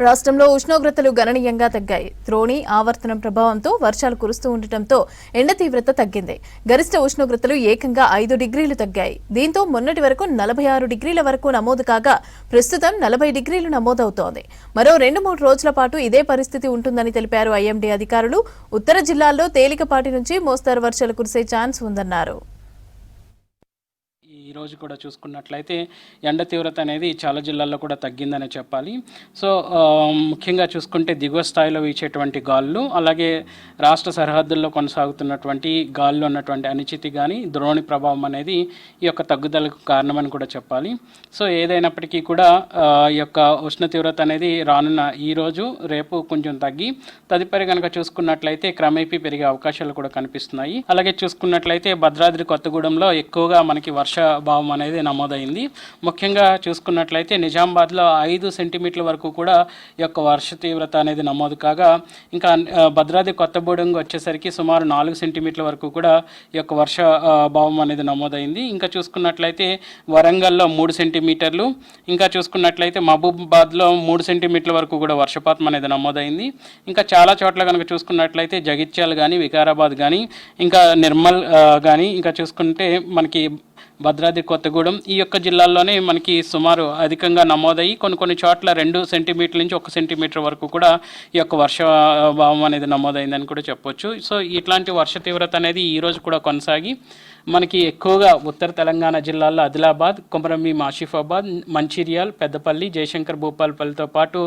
రాష్ట్రంలో ఉష్ణోగ్రతలు గణనీయంగా తగ్గాయి. ద్రోణి ఆవర్తనం ప్రభావంతో వర్షాలు కురుస్తూ ఉండటంతో ఎండ తీవ్రత తగ్గింది. గరిష్ట ఉష్ణోగ్రతలు ఏకంగా 5 డిగ్రీలు తగ్గాయి. దీంతో మొన్నటి వరకు 46 డిగ్రీల వరకు నమోదు కాగా ప్రస్తుతం 40 డిగ్రీలు నమోదవుతోంది. మరో 2-3 రోజుల పాటు ఇదే పరిస్థితి ఉంటుందని తెలిపారు ఐఎండీ అధికారులు. ఉత్తర జిల్లాల్లో తేలికపాటి నుంచి మోస్తరు వర్షాలు కురిసే ఛాన్స్ ఉందన్నారు. ఈ రోజు కూడా చూసుకున్నట్లయితే ఎండ తీవ్రత అనేది చాలా జిల్లాల్లో కూడా తగ్గిందనే చెప్పాలి. సో ముఖ్యంగా చూసుకుంటే దిగువ స్థాయిలో వీచేటువంటి గాలులు, అలాగే రాష్ట్ర సరిహద్దుల్లో కొనసాగుతున్నటువంటి గాలులు ఉన్నటువంటి అనిశ్చితి కానీ ద్రోణి ప్రభావం అనేది ఈ యొక్క తగ్గుదలకు కారణమని కూడా చెప్పాలి. సో ఏదైనప్పటికీ కూడా ఈ యొక్క ఉష్ణ తీవ్రత అనేది రానున్న ఈరోజు రేపు కొంచెం తగ్గి తదుపరి కనుక చూసుకున్నట్లయితే క్రమేపీ పెరిగే అవకాశాలు కూడా కనిపిస్తున్నాయి. అలాగే చూసుకున్నట్లయితే భద్రాద్రి కొత్తగూడెంలో ఎక్కువగా మనకి వర్షభావం అనేది నమోదైంది. ముఖ్యంగా చూసుకున్నట్లయితే నిజామాబాద్లో 5 సెంటీమీటర్ల వరకు కూడా ఈ యొక్క వర్ష తీవ్రత అనేది నమోదు కాగా, ఇంకా భద్రాద్రి కొత్తగూడెంకి వచ్చేసరికి సుమారు 4 సెంటీమీటర్ల వరకు కూడా ఈ యొక్క వర్ష భావం అనేది నమోదైంది. ఇంకా చూసుకున్నట్లయితే వరంగల్లో 3 సెంటీమీటర్లు, ఇంకా చూసుకున్నట్లయితే మహబూబాబాద్లో 3 సెంటీమీటర్ల వరకు కూడా వర్షపాతం అనేది నమోదైంది. ఇంకా చాలా చోట్ల కనుక చూసుకున్నట్లయితే జగిత్యాల కానీ, వికారాబాద్ కానీ, ఇంకా నిర్మల్ కానీ, ఇంకా చూసుకుంటే మనకి భద్రాద్రి కొత్తగూడెం ఈ యొక్క జిల్లాల్లోనే మనకి సుమారు అధికంగా నమోదయ్యి కొన్ని చోట్ల 2 సెంటీమీటర్ల నుంచి 1 సెంటీమీటర్ వరకు కూడా ఈ యొక్క వర్షభావం అనేది నమోదైందని కూడా చెప్పొచ్చు. సో ఇట్లాంటి వర్ష తీవ్రత అనేది ఈరోజు కూడా కొనసాగి మనకి ఎక్కువగా ఉత్తర తెలంగాణ జిల్లాల్లో ఆదిలాబాద్, కొమరంభీం, ఆసిఫాబాద్, మంచిర్యాల్, పెద్దపల్లి, జయశంకర్ భూపాలపల్లితో పాటు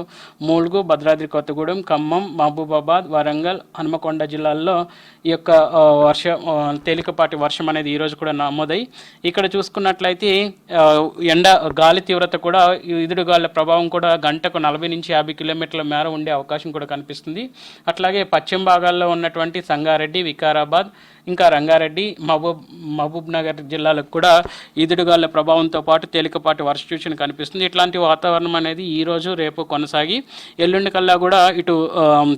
ములుగు, భద్రాద్రి కొత్తగూడెం, ఖమ్మం, మహబూబాబాద్, వరంగల్, హనుమకొండ జిల్లాల్లో ఈ యొక్క తేలికపాటి వర్షం అనేది ఈరోజు కూడా నమోదై ఇక్కడ చూసుకున్నట్లయితే గాలి తీవ్రత కూడా ఈదురుగాలుల ప్రభావం కూడా గంటకు 40 నుంచి 50 కిలోమీటర్ల మేర ఉండే అవకాశం కూడా కనిపిస్తుంది. అట్లాగే పశ్చిమ భాగాల్లో ఉన్నటువంటి సంగారెడ్డి, వికారాబాద్, ఇంకా రంగారెడ్డి, మహబూబ్ నగర్ జిల్లాలకు కూడా ఈదురుగాలుల ప్రభావంతో పాటు తేలికపాటి వర్ష సూచన కనిపిస్తుంది. ఇట్లాంటి వాతావరణం అనేది ఈరోజు రేపు కొనసాగి ఎల్లుండి కల్లా కూడా ఇటు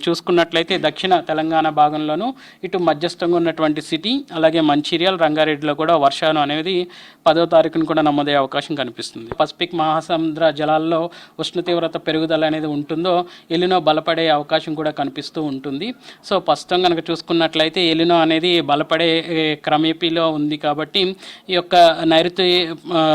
చూసుకున్నట్లయితే దక్షిణ తెలంగాణ భాగంలోనూ, ఇటు మధ్యస్థంగా ఉన్నటువంటి సిటీ, అలాగే మంచిర్యాల్, రంగారెడ్డిలో కూడా వర్షాలు అనేది 10వ తారీఖున కూడా నమోదయ్యే అవకాశం కనిపిస్తుంది. పసిఫిక్ మహాసముద్ర జలాల్లో ఉష్ణ తీవ్రత పెరుగుదల అనేది ఉంటుందో ఎలినో బలపడే అవకాశం కూడా కనిపిస్తూ ఉంటుంది. సో ప్రస్తుతం కనుక చూసుకున్నట్లయితే ఎలినో అనేది బలపడే క్రమేపీలో ఉంది కాబట్టి ఈ యొక్క నైరుతి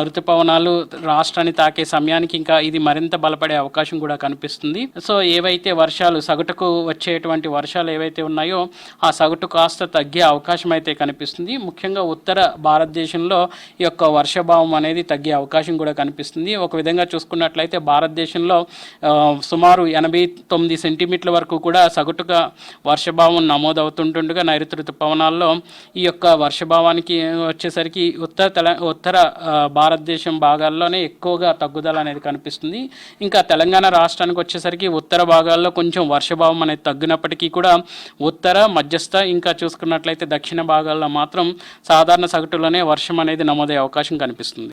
ఋతుపవనాలు రాష్ట్రాన్ని తాకే సమయానికి ఇంకా ఇది మరింత బలపడే అవకాశం కూడా కనిపిస్తుంది. సో ఏవైతే వర్షాలు సగటుకు వచ్చేటువంటి వర్షాలు ఏవైతే ఉన్నాయో ఆ సగటు కాస్త తగ్గే అవకాశం అయితే కనిపిస్తుంది. ముఖ్యంగా ఉత్తర భారతదేశంలో ఈ యొక్క వర్షభావం అనేది తగ్గే అవకాశం కూడా కనిపిస్తుంది. ఒక విధంగా చూసుకున్నట్లయితే భారతదేశంలో సుమారు 89 సెంటీమీటర్ల వరకు కూడా సగటుగా వర్షభావం నమోదవుతుంటుండగా నైరుతి ఋతుపవనాల్లో ఈ యొక్క వర్షభావానికి వచ్చేసరికి ఉత్తర భారతదేశం భాగాల్లోనే ఎక్కువగా తగ్గుదల అనేది కనిపిస్తుంది. ఇంకా తెలంగాణ రాష్ట్రానికి వచ్చేసరికి ఉత్తర భాగాల్లో కొంచెం వర్షభావం అనేది తగ్గినప్పటికీ కూడా ఉత్తర, మధ్యస్థ, ఇంకా చూసుకున్నట్లయితే దక్షిణ భాగాల్లో మాత్రం సాధారణ సగటులోనే వర్షం అనేది నమోదయ్యే అవకాశం కనిపిస్తుంది.